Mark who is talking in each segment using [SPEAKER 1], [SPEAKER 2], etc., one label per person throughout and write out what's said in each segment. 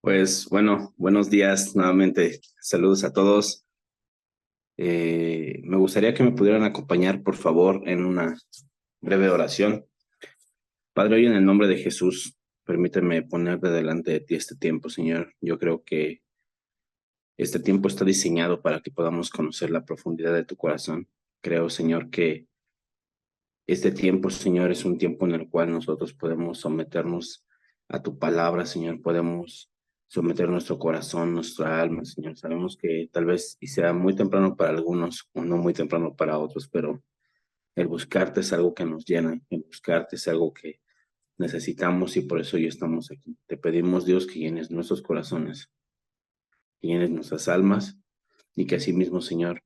[SPEAKER 1] Pues bueno, buenos días nuevamente. Saludos a todos. Me gustaría que me pudieran acompañar, por favor, en una breve oración. Padre, hoy en el nombre de Jesús, permíteme poner de delante de ti este tiempo, Señor. Yo creo que este tiempo está diseñado para que podamos conocer la profundidad de tu corazón. Creo, Señor, que este tiempo, Señor, es un tiempo en el cual nosotros podemos someternos a tu palabra, Señor. Podemos someter nuestro corazón, nuestra alma, Señor. Sabemos que tal vez y sea muy temprano para algunos o no muy temprano para otros, pero el buscarte es algo que nos llena, el buscarte es algo que necesitamos y por eso hoy estamos aquí. Te pedimos, Dios, que llenes nuestros corazones, que llenes nuestras almas y que asimismo, Señor,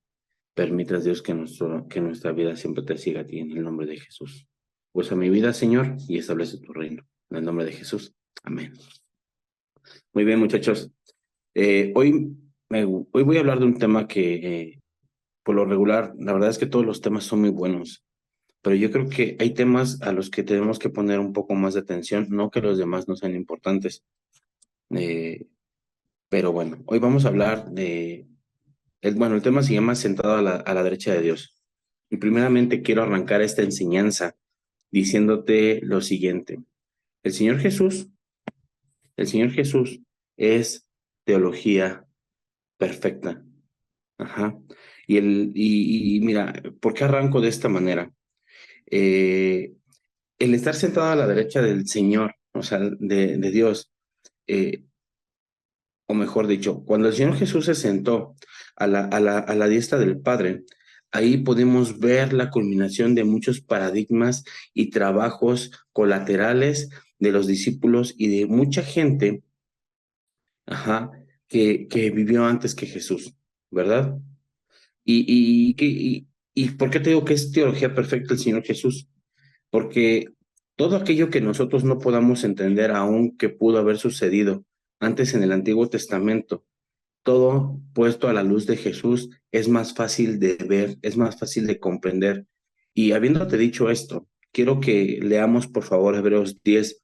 [SPEAKER 1] permitas, Dios, que nuestra vida siempre te siga a ti en el nombre de Jesús. Usa mi vida, Señor, y establece tu reino. En el nombre de Jesús. Amén. Muy bien, muchachos. Hoy voy a hablar de un tema que, por lo regular, la verdad es que todos los temas son muy buenos, pero yo creo que hay temas a los que tenemos que poner un poco más de atención, no que los demás no sean importantes. Eh, pero bueno, hoy vamos a hablar bueno, el tema se llama Sentado a la derecha de Dios. Y primeramente quiero arrancar esta enseñanza diciéndote lo siguiente. El Señor Jesús, el Señor Jesús es teología perfecta. Ajá. Y mira, ¿por qué arranco de esta manera? Eh, el estar sentado a la derecha del Señor, o sea, de Dios, eh, o mejor dicho, cuando el Señor Jesús se sentó a la diestra del Padre, ahí podemos ver la culminación de muchos paradigmas y trabajos colaterales de los discípulos y de mucha gente, ajá, que vivió antes que Jesús, ¿verdad? ¿Y por qué te digo que es teología perfecta el Señor Jesús? Porque todo aquello que nosotros no podamos entender aún que pudo haber sucedido antes en el Antiguo Testamento, todo puesto a la luz de Jesús es más fácil de ver, es más fácil de comprender. Y habiéndote dicho esto, quiero que leamos por favor Hebreos 10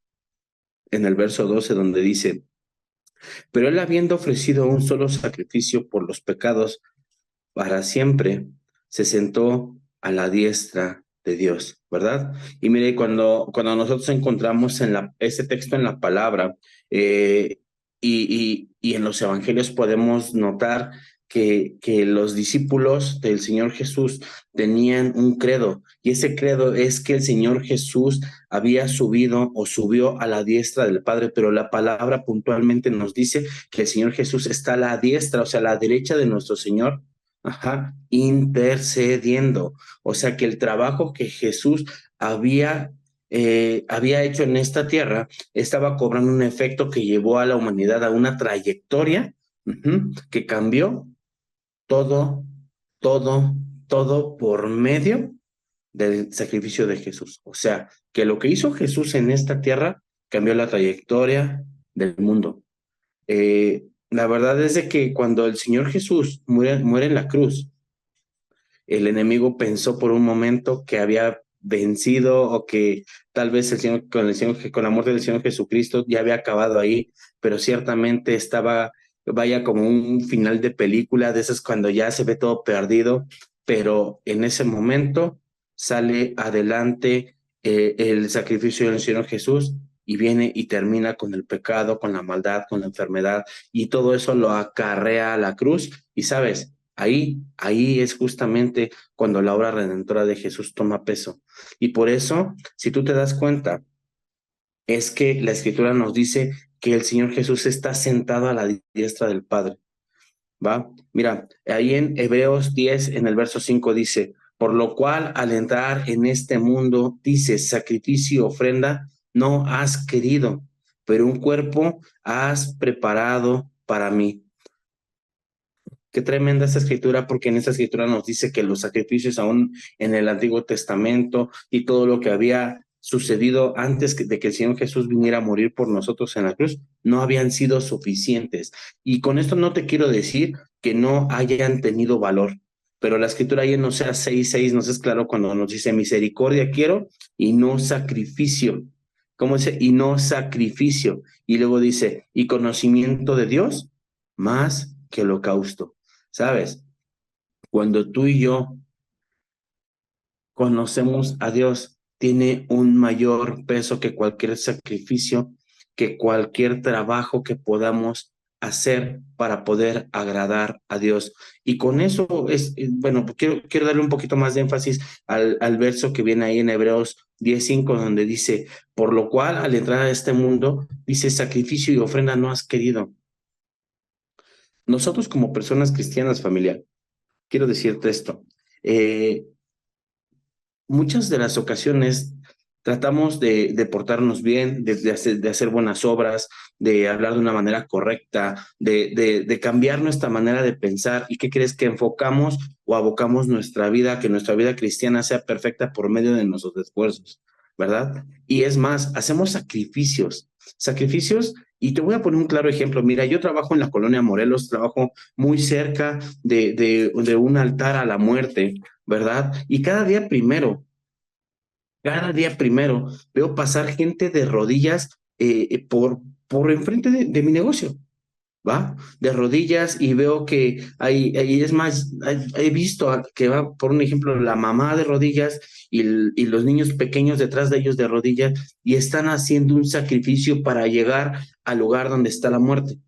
[SPEAKER 1] en el verso 12 donde dice, pero él habiendo ofrecido un solo sacrificio por los pecados para siempre, se sentó a la diestra de Dios, ¿verdad? Y mire, cuando nosotros encontramos ese texto en la palabra y en los evangelios podemos notar que los discípulos del Señor Jesús tenían un credo, y ese credo es que el Señor Jesús había subido o subió a la diestra del Padre, pero la palabra puntualmente nos dice que el Señor Jesús está a la diestra, o sea, a la derecha de nuestro Señor. Ajá, intercediendo. O sea que el trabajo que Jesús había hecho en esta tierra estaba cobrando un efecto que llevó a la humanidad a una trayectoria que cambió todo, todo, todo por medio del sacrificio de Jesús. O sea, que lo que hizo Jesús en esta tierra cambió la trayectoria del mundo. La verdad es de que cuando el Señor Jesús muere en la cruz, el enemigo pensó por un momento que había vencido o que tal vez con la muerte del Señor Jesucristo ya había acabado ahí, pero ciertamente estaba, vaya, como un final de película, de esas cuando ya se ve todo perdido, pero en ese momento sale adelante el sacrificio del Señor Jesús y viene y termina con el pecado, con la maldad, con la enfermedad, y todo eso lo acarrea a la cruz. Y sabes, ahí es justamente cuando la obra redentora de Jesús toma peso. Y por eso, si tú te das cuenta, es que la Escritura nos dice que el Señor Jesús está sentado a la diestra del Padre, ¿va? Mira, ahí en Hebreos 10, en el verso 5 dice, por lo cual al entrar en este mundo, dice, sacrificio y ofrenda no has querido, pero un cuerpo has preparado para mí. Qué tremenda esta escritura, porque en esta escritura nos dice que los sacrificios aún en el Antiguo Testamento y todo lo que había sucedido antes de que el Señor Jesús viniera a morir por nosotros en la cruz, no habían sido suficientes. Y con esto no te quiero decir que no hayan tenido valor, pero la escritura ahí en Oseas 6:6 nos es claro cuando nos dice misericordia quiero y no sacrificio. ¿Cómo dice? Y no sacrificio. Y luego dice, y conocimiento de Dios más que holocausto. ¿Sabes? Cuando tú y yo conocemos a Dios, tiene un mayor peso que cualquier sacrificio, que cualquier trabajo que podamos hacer para poder agradar a Dios. Y con eso es, bueno, quiero darle un poquito más de énfasis al verso que viene ahí en Hebreos 10:5, donde dice, por lo cual al entrar a este mundo, dice, sacrificio y ofrenda no has querido. Nosotros como personas cristianas, familia, quiero decirte esto. eh, Muchas de las ocasiones tratamos de portarnos bien, de hacer buenas obras, de hablar de una manera correcta, de cambiar nuestra manera de pensar. ¿Y qué crees? Que enfocamos o abocamos nuestra vida, que nuestra vida cristiana sea perfecta por medio de nuestros esfuerzos, ¿verdad? Y es más, hacemos sacrificios, y te voy a poner un claro ejemplo. Mira, yo trabajo en la colonia Morelos, trabajo muy cerca de un altar a la muerte, ¿verdad? Y cada día primero veo pasar gente de rodillas por enfrente de mi negocio, ¿va? De rodillas, y veo que es más, he visto que va, por un ejemplo, la mamá de rodillas y los niños pequeños detrás de ellos de rodillas, y están haciendo un sacrificio para llegar al lugar donde está la muerte.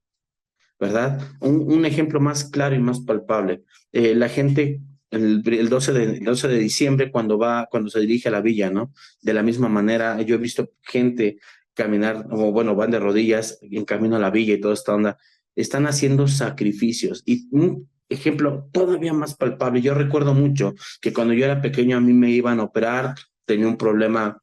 [SPEAKER 1] ¿Verdad? Un ejemplo más claro y más palpable. La gente, el 12 de diciembre, cuando se dirige a la villa, ¿no? De la misma manera, yo he visto gente caminar, o bueno, van de rodillas en camino a la villa y toda esta onda. Están haciendo sacrificios. Y un ejemplo todavía más palpable, yo recuerdo mucho que cuando yo era pequeño a mí me iban a operar, tenía un problema,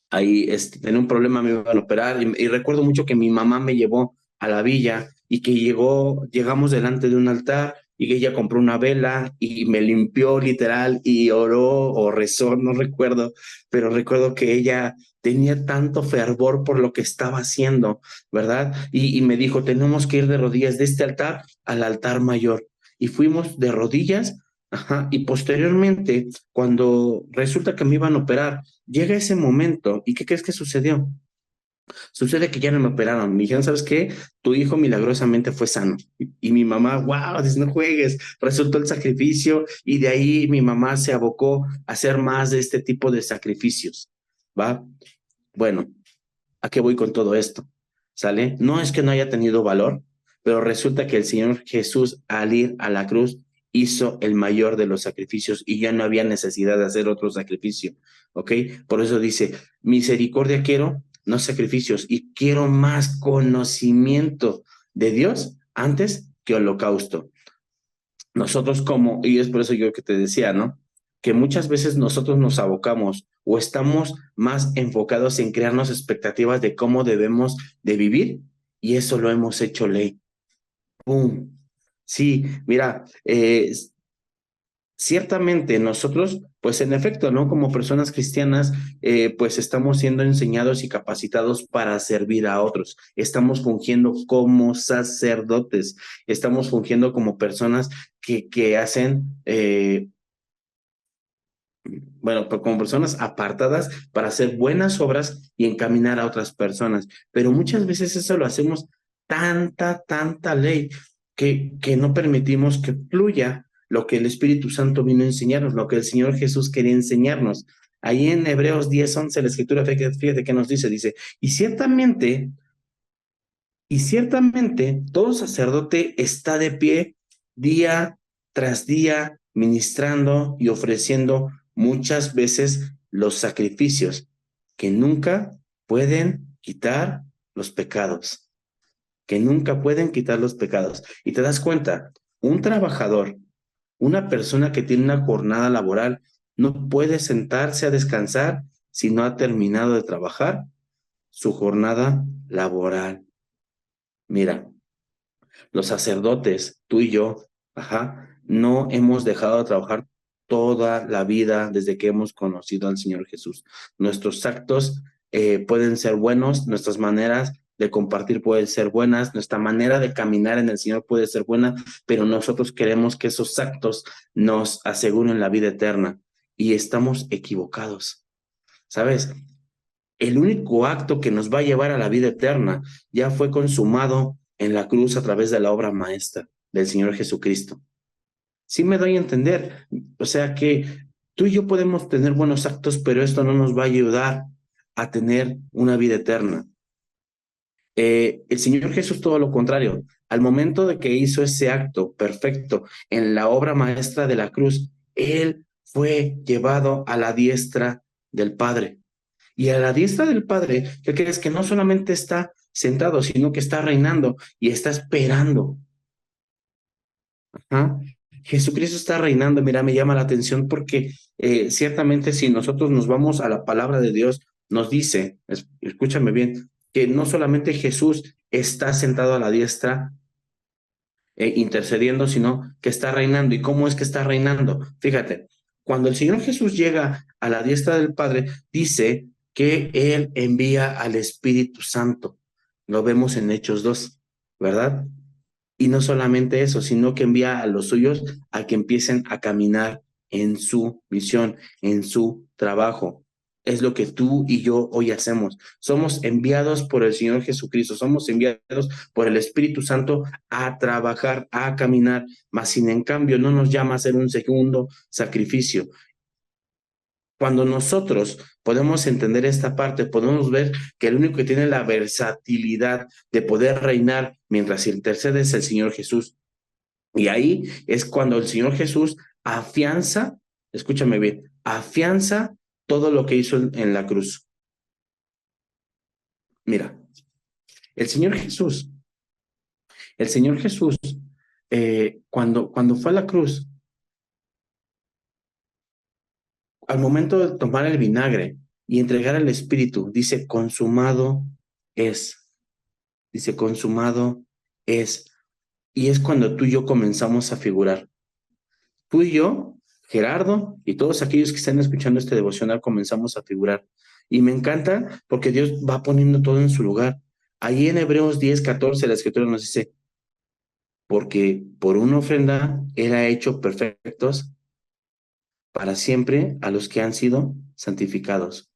[SPEAKER 1] ahí tenía un problema, me iban a operar, y recuerdo mucho que mi mamá me llevó a la villa y que llegamos delante de un altar y que ella compró una vela y me limpió literal y oró o rezó, no recuerdo, pero recuerdo que ella tenía tanto fervor por lo que estaba haciendo, ¿verdad? Y me dijo, tenemos que ir de rodillas de este altar al altar mayor. Y fuimos de rodillas. Ajá, y posteriormente, cuando resulta que me iban a operar, llega ese momento, ¿y qué crees que sucedió? Sucede que ya no me operaron. Me dijeron, ¿sabes qué? Tu hijo milagrosamente fue sano. Y mi mamá, wow, dice, no juegues. Resultó el sacrificio, y de ahí mi mamá se abocó a hacer más de este tipo de sacrificios. ¿Va? Bueno, ¿a qué voy con todo esto? ¿Sale? No es que no haya tenido valor, pero resulta que el Señor Jesús, al ir a la cruz, hizo el mayor de los sacrificios y ya no había necesidad de hacer otro sacrificio. ¿Ok? Por eso dice, misericordia quiero, no sacrificios, y quiero más conocimiento de Dios antes que holocausto. Nosotros y es por eso yo que te decía, ¿no? Que muchas veces nosotros nos abocamos o estamos más enfocados en crearnos expectativas de cómo debemos de vivir, y eso lo hemos hecho ley. ¡Pum! Sí, mira, ciertamente nosotros, pues en efecto, ¿no? Como personas cristianas, pues estamos siendo enseñados y capacitados para servir a otros. Estamos fungiendo como sacerdotes, estamos fungiendo como personas que hacen, bueno, pues como personas apartadas para hacer buenas obras y encaminar a otras personas. Pero muchas veces eso lo hacemos tanta ley que no permitimos que fluya lo que el Espíritu Santo vino a enseñarnos, lo que el Señor Jesús quería enseñarnos. Ahí en Hebreos 10:11, la Escritura, fíjate qué nos dice, y ciertamente todo sacerdote está de pie día tras día, ministrando y ofreciendo muchas veces los sacrificios que nunca pueden quitar los pecados, que nunca pueden quitar los pecados. Y te das cuenta, un trabajador, una persona que tiene una jornada laboral, no puede sentarse a descansar si no ha terminado de trabajar su jornada laboral. Mira, los sacerdotes, tú y yo, ajá, no hemos dejado de trabajar toda la vida desde que hemos conocido al Señor Jesús. Nuestros actos pueden ser buenos, nuestras maneras de compartir pueden ser buenas, nuestra manera de caminar en el Señor puede ser buena, pero nosotros queremos que esos actos nos aseguren la vida eterna, y estamos equivocados, ¿sabes? el único acto que nos va a llevar a la vida eterna ya fue consumado en la cruz a través de la obra maestra del Señor Jesucristo. Sí me doy a entender, o sea que tú y yo podemos tener buenos actos, pero esto no nos va a ayudar a tener una vida eterna. El Señor Jesús todo lo contrario. Al momento de que hizo ese acto perfecto en la obra maestra de la cruz, Él fue llevado a la diestra del Padre. Y a la diestra del Padre, ¿qué crees? Que no solamente está sentado, sino que está reinando y está esperando. ¿Ah? Jesucristo está reinando. Mira, me llama la atención porque ciertamente si nosotros nos vamos a la palabra de Dios, nos dice, escúchame bien, que no solamente Jesús está sentado a la diestra intercediendo, sino que está reinando. ¿Y cómo es que está reinando? Fíjate, cuando el Señor Jesús llega a la diestra del Padre, dice que Él envía al Espíritu Santo. Lo vemos en Hechos 2, ¿verdad? Y no solamente eso, sino que envía a los suyos a que empiecen a caminar en su misión, en su trabajo. Es lo que tú y yo hoy hacemos. Somos enviados por el Señor Jesucristo, somos enviados por el Espíritu Santo a trabajar, a caminar, mas sin en cambio no nos llama a hacer un segundo sacrificio. Cuando nosotros podemos entender esta parte, podemos ver que el único que tiene la versatilidad de poder reinar mientras intercede es el Señor Jesús. Y ahí es cuando el Señor Jesús afianza, escúchame bien, afianza todo lo que hizo en la cruz. Mira, el Señor Jesús, el Señor Jesús, cuando fue a la cruz, al momento de tomar el vinagre y entregar el Espíritu, dice, consumado es, dice, consumado es. Y es cuando tú y yo comenzamos a figurar. Tú y yo, Gerardo, y todos aquellos que están escuchando este devocional comenzamos a figurar. Y me encanta porque Dios va poniendo todo en su lugar. Ahí en Hebreos 10:14 la escritura nos dice, porque por una ofrenda Él ha hecho perfectos para siempre a los que han sido santificados.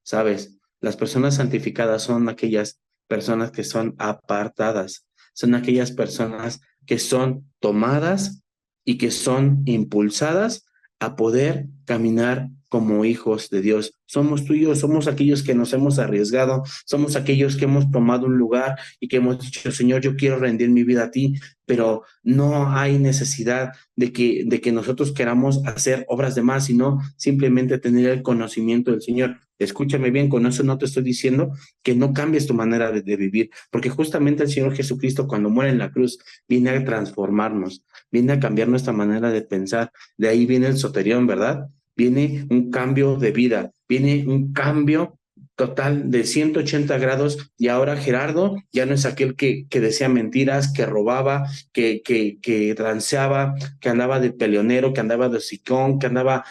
[SPEAKER 1] ¿Sabes? Las personas santificadas son aquellas personas que son apartadas, son aquellas personas que son tomadas y que son impulsadas a poder caminar como hijos de Dios. Somos tú y yo, somos aquellos que nos hemos arriesgado, somos aquellos que hemos tomado un lugar y que hemos dicho, Señor, yo quiero rendir mi vida a ti, pero no hay necesidad de que nosotros queramos hacer obras de más, sino simplemente tener el conocimiento del Señor. Escúchame bien, con eso no te estoy diciendo que no cambies tu manera de vivir, porque justamente el Señor Jesucristo cuando muere en la cruz viene a transformarnos, viene a cambiar nuestra manera de pensar. De ahí viene el soterión, ¿verdad? Viene un cambio de vida, viene un cambio total de 180 grados y ahora Gerardo ya no es aquel que decía mentiras, que robaba, que transeaba, que andaba de peleonero, que andaba de hocicón, que andaba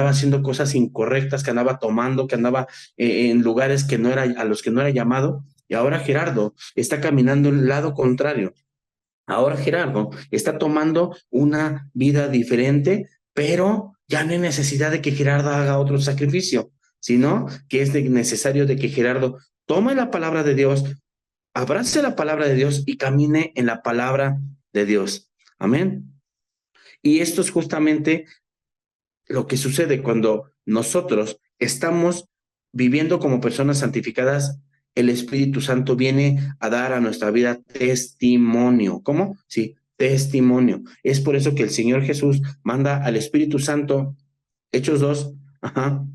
[SPEAKER 1] haciendo cosas incorrectas, que andaba tomando, que andaba en lugares que no era, a los que no era llamado. Y ahora Gerardo está caminando en el lado contrario. Ahora Gerardo está tomando una vida diferente, pero ya no hay necesidad de que Gerardo haga otro sacrificio, sino que es necesario de que Gerardo tome la palabra de Dios, abrace la palabra de Dios y camine en la palabra de Dios. Amén. Y esto es justamente lo que sucede cuando nosotros estamos viviendo como personas santificadas. El Espíritu Santo viene a dar a nuestra vida testimonio. ¿Cómo? Sí, testimonio. Es por eso que el Señor Jesús manda al Espíritu Santo, Hechos 2, ajá,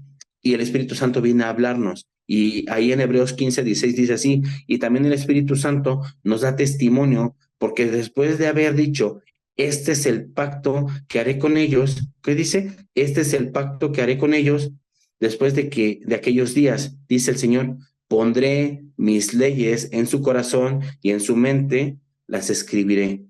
[SPEAKER 1] y el Espíritu Santo viene a hablarnos. Y ahí en Hebreos 15:16 dice así, y también el Espíritu Santo nos da testimonio, porque después de haber dicho, este es el pacto que haré con ellos, ¿qué dice? Este es el pacto que haré con ellos después de aquellos días, dice el Señor, pondré mis leyes en su corazón y en su mente las escribiré.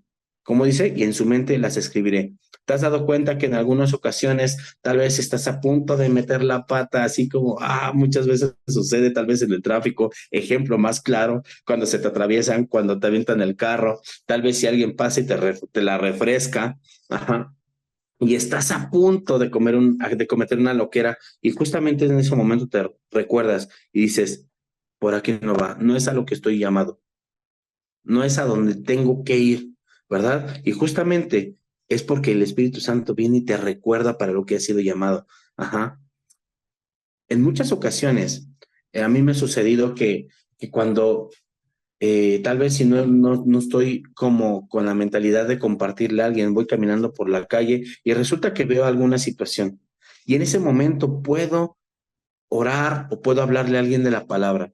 [SPEAKER 1] ¿Cómo dice? Y en su mente las escribiré. ¿Te has dado cuenta que en algunas ocasiones tal vez estás a punto de meter la pata, así como muchas veces sucede tal vez en el tráfico? Ejemplo más claro, cuando se te atraviesan, cuando te avientan el carro, tal vez si alguien pasa y te la refresca, ajá, y estás a punto de cometer una loquera y justamente en ese momento te recuerdas y dices, por aquí no va, no es a lo que estoy llamado, no es a donde tengo que ir, ¿verdad? Y justamente es porque el Espíritu Santo viene y te recuerda para lo que has sido llamado. Ajá. En muchas ocasiones, a mí me ha sucedido que cuando tal vez si no estoy como con la mentalidad de compartirle a alguien, voy caminando por la calle y resulta que veo alguna situación. Y en ese momento puedo orar o puedo hablarle a alguien de la palabra.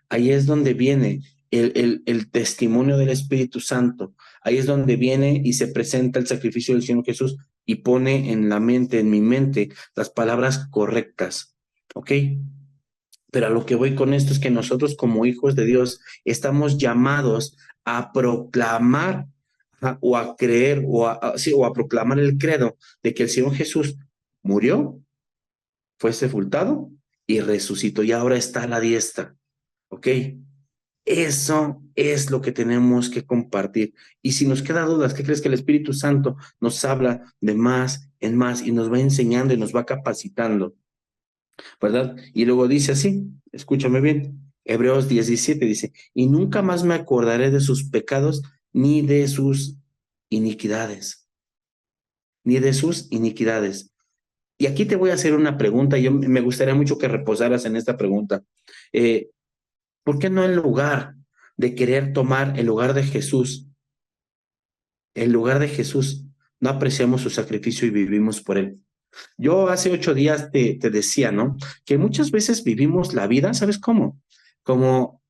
[SPEAKER 1] Ahí es donde viene el testimonio del Espíritu Santo. Ahí es donde viene y se presenta el sacrificio del Señor Jesús y pone en la mente, en mi mente, las palabras correctas. ¿Ok? Pero a lo que voy con esto es que nosotros como hijos de Dios estamos llamados a proclamar o a creer sí, o a proclamar el credo de que el Señor Jesús murió, fue sepultado y resucitó y ahora está a la diestra. ¿Ok? Eso es lo que tenemos que compartir. Y si nos queda dudas, ¿qué crees? Que el Espíritu Santo nos habla de más en más y nos va enseñando y nos va capacitando, ¿verdad? Y luego dice así, escúchame bien, Hebreos 17 dice, y nunca más me acordaré de sus pecados ni de sus iniquidades, ni de sus iniquidades. Y aquí te voy a hacer una pregunta, yo me gustaría mucho que reposaras en esta pregunta. Eh, ¿Por qué no en lugar de querer tomar el lugar de Jesús, en lugar de Jesús, no apreciamos su sacrificio y vivimos por él? Yo hace 8 días te decía, ¿no? Que muchas veces vivimos la vida, ¿sabes cómo? Como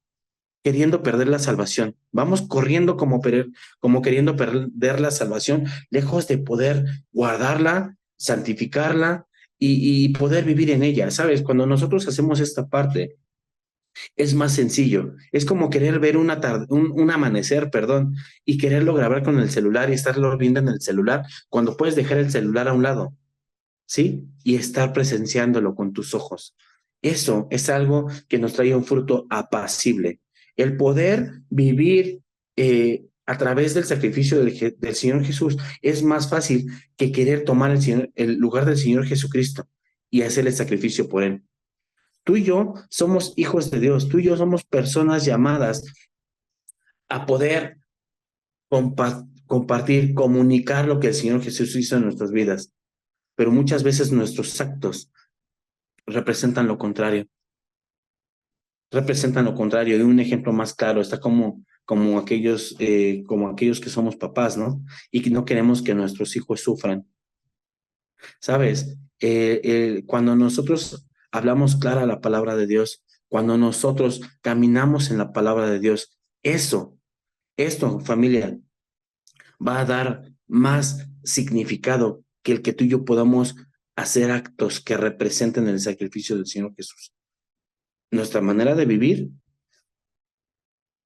[SPEAKER 1] queriendo perder la salvación. Vamos corriendo como queriendo perder la salvación, lejos de poder guardarla, santificarla y poder vivir en ella. ¿Sabes? Cuando nosotros hacemos esta parte, es más sencillo. Es como querer ver un amanecer, perdón, y quererlo grabar con el celular y estarlo viendo en el celular cuando puedes dejar el celular a un lado. ¿Sí? Y estar presenciándolo con tus ojos. Eso es algo que nos trae un fruto apacible. El poder vivir a través del sacrificio del Señor Jesús es más fácil que querer tomar el lugar del Señor Jesucristo y hacer el sacrificio por Él. Tú y yo somos hijos de Dios, tú y yo somos personas llamadas a poder compartir, comunicar lo que el Señor Jesús hizo en nuestras vidas, pero muchas veces nuestros actos representan lo contrario, representan lo contrario. Y un ejemplo más claro está como aquellos que somos papás, ¿no? Y que no queremos que nuestros hijos sufran. ¿Sabes? Cuando nosotros hablamos clara la palabra de Dios, cuando nosotros caminamos en la palabra de Dios, esto, familia, va a dar más significado que el que tú y yo podamos hacer actos que representen el sacrificio del Señor Jesús. Nuestra manera de vivir,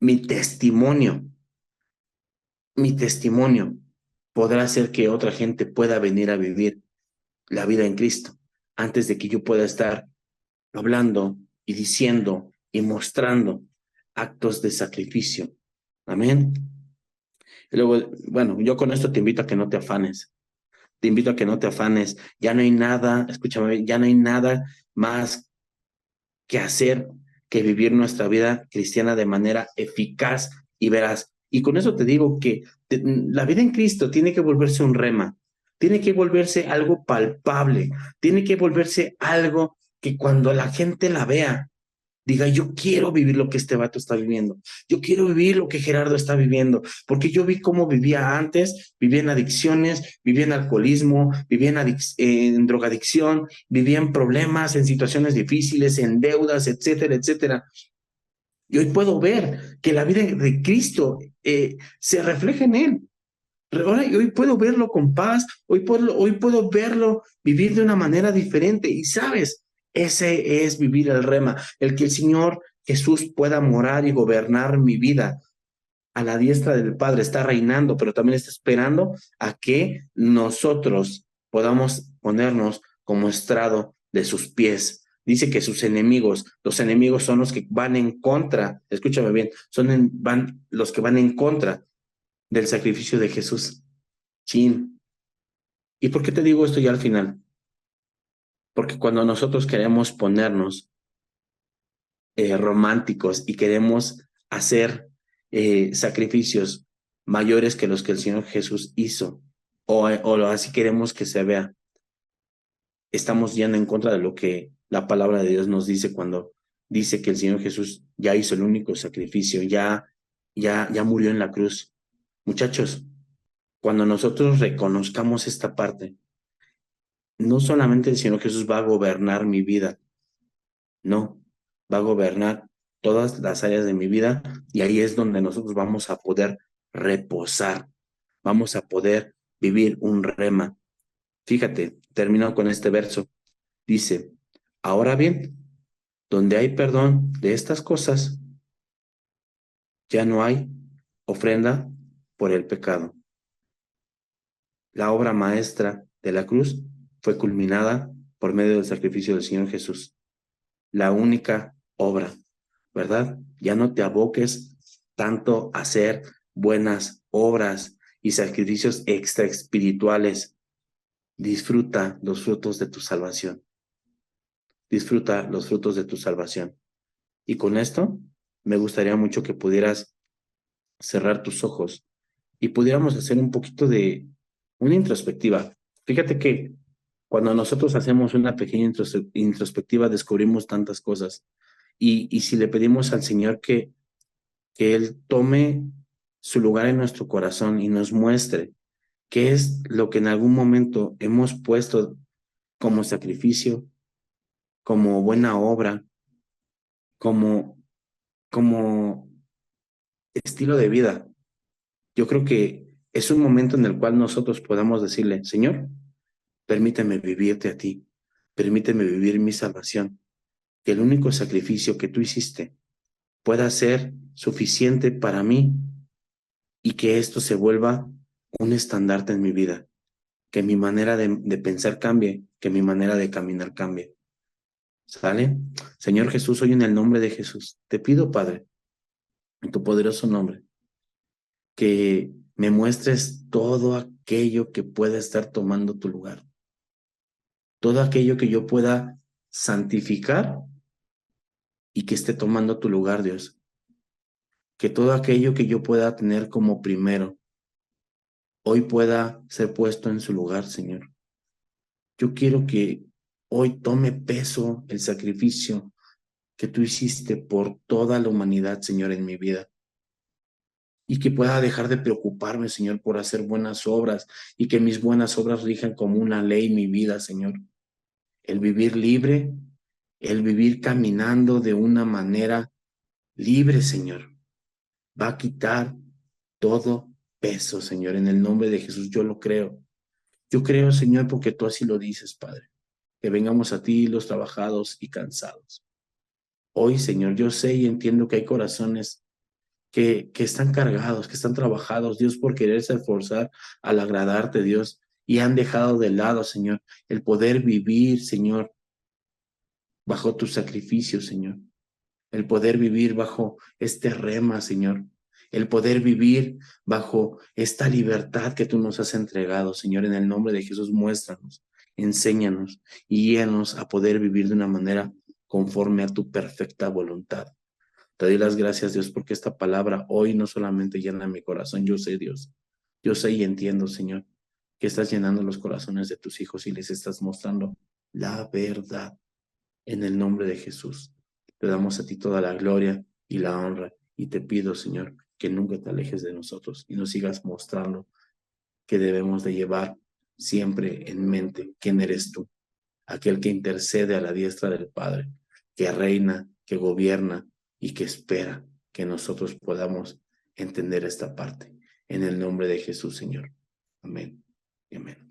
[SPEAKER 1] mi testimonio, mi testimonio podrá hacer que otra gente pueda venir a vivir la vida en Cristo antes de que yo pueda estar hablando y diciendo y mostrando actos de sacrificio. Amén. Y luego, bueno, yo con esto te invito a que no te afanes. Te invito a que no te afanes. Ya no hay nada, escúchame, ya no hay nada más que hacer que vivir nuestra vida cristiana de manera eficaz y veraz. Y con eso te digo que la vida en Cristo tiene que volverse un rema, tiene que volverse algo palpable, tiene que volverse algo que cuando la gente la vea, diga, yo quiero vivir lo que este vato está viviendo, yo quiero vivir lo que Gerardo está viviendo, porque yo vi cómo vivía antes, vivía en adicciones, vivía en alcoholismo, vivía en drogadicción, vivía en problemas, en situaciones difíciles, en deudas, etcétera, etcétera. Y hoy puedo ver que la vida de Cristo se refleja en él. Ahora, hoy puedo verlo con paz, hoy puedo verlo vivir de una manera diferente. Y sabes, ese es vivir el rema, el que el Señor Jesús pueda morar y gobernar mi vida a la diestra del Padre, está reinando, pero también está esperando a que nosotros podamos ponernos como estrado de sus pies. Dice que sus enemigos, los enemigos son los que van en contra, escúchame bien, van los que van en contra del sacrificio de Jesús. Chin. ¿Y por qué te digo esto ya al final? Porque cuando nosotros queremos ponernos románticos y queremos hacer sacrificios mayores que los que el Señor Jesús hizo, o así queremos que se vea, estamos yendo en contra de lo que la palabra de Dios nos dice cuando dice que el Señor Jesús ya hizo el único sacrificio, ya murió en la cruz. Muchachos, cuando nosotros reconozcamos esta parte, no solamente el Señor Jesús va a gobernar mi vida, no, va a gobernar todas las áreas de mi vida y ahí es donde nosotros vamos a poder reposar, vamos a poder vivir un rema. Fíjate, termino con este verso. Dice, ahora bien, donde hay perdón de estas cosas, ya no hay ofrenda por el pecado. La obra maestra de la cruz fue culminada por medio del sacrificio del Señor Jesús. La única obra, ¿verdad? Ya no te aboques tanto a hacer buenas obras y sacrificios extra espirituales. Disfruta los frutos de tu salvación. Disfruta los frutos de tu salvación. Y con esto, me gustaría mucho que pudieras cerrar tus ojos y pudiéramos hacer un poquito de una introspectiva. Fíjate que cuando nosotros hacemos una pequeña introspectiva, descubrimos tantas cosas. Y si le pedimos al Señor que Él tome su lugar en nuestro corazón y nos muestre qué es lo que en algún momento hemos puesto como sacrificio, como buena obra, como, como estilo de vida. Yo creo que es un momento en el cual nosotros podamos decirle, Señor, permíteme vivirte a ti, permíteme vivir mi salvación, que el único sacrificio que tú hiciste pueda ser suficiente para mí y que esto se vuelva un estandarte en mi vida, que mi manera de pensar cambie, que mi manera de caminar cambie. ¿Sale? Señor Jesús, hoy en el nombre de Jesús, te pido, Padre, en tu poderoso nombre, que me muestres todo aquello que pueda estar tomando tu lugar, todo aquello que yo pueda santificar y que esté tomando tu lugar, Dios, que todo aquello que yo pueda tener como primero, hoy pueda ser puesto en su lugar, Señor. Yo quiero que hoy tome peso el sacrificio que tú hiciste por toda la humanidad, Señor, en mi vida. Y que pueda dejar de preocuparme, Señor, por hacer buenas obras y que mis buenas obras rijan como una ley mi vida, Señor. El vivir libre, el vivir caminando de una manera libre, Señor, va a quitar todo peso, Señor. En el nombre de Jesús, yo lo creo. Yo creo, Señor, porque tú así lo dices, Padre, que vengamos a ti los trabajados y cansados. Hoy, Señor, yo sé y entiendo que hay corazones que están cargados, que están trabajados, Dios, por quererse esforzar al agradarte, Dios, y han dejado de lado, Señor, el poder vivir, Señor, bajo tu sacrificio, Señor, el poder vivir bajo este rema, Señor, el poder vivir bajo esta libertad que tú nos has entregado, Señor, en el nombre de Jesús, muéstranos, enséñanos y guíanos a poder vivir de una manera conforme a tu perfecta voluntad. Te doy las gracias, Dios, porque esta palabra hoy no solamente llena mi corazón, yo sé, Dios, yo sé y entiendo, Señor, que estás llenando los corazones de tus hijos y les estás mostrando la verdad en el nombre de Jesús. Te damos a ti toda la gloria y la honra y te pido, Señor, que nunca te alejes de nosotros y nos sigas mostrando que debemos de llevar siempre en mente quién eres tú, aquel que intercede a la diestra del Padre, que reina, que gobierna y que espera que nosotros podamos entender esta parte. En el nombre de Jesús, Señor. Amén y amén.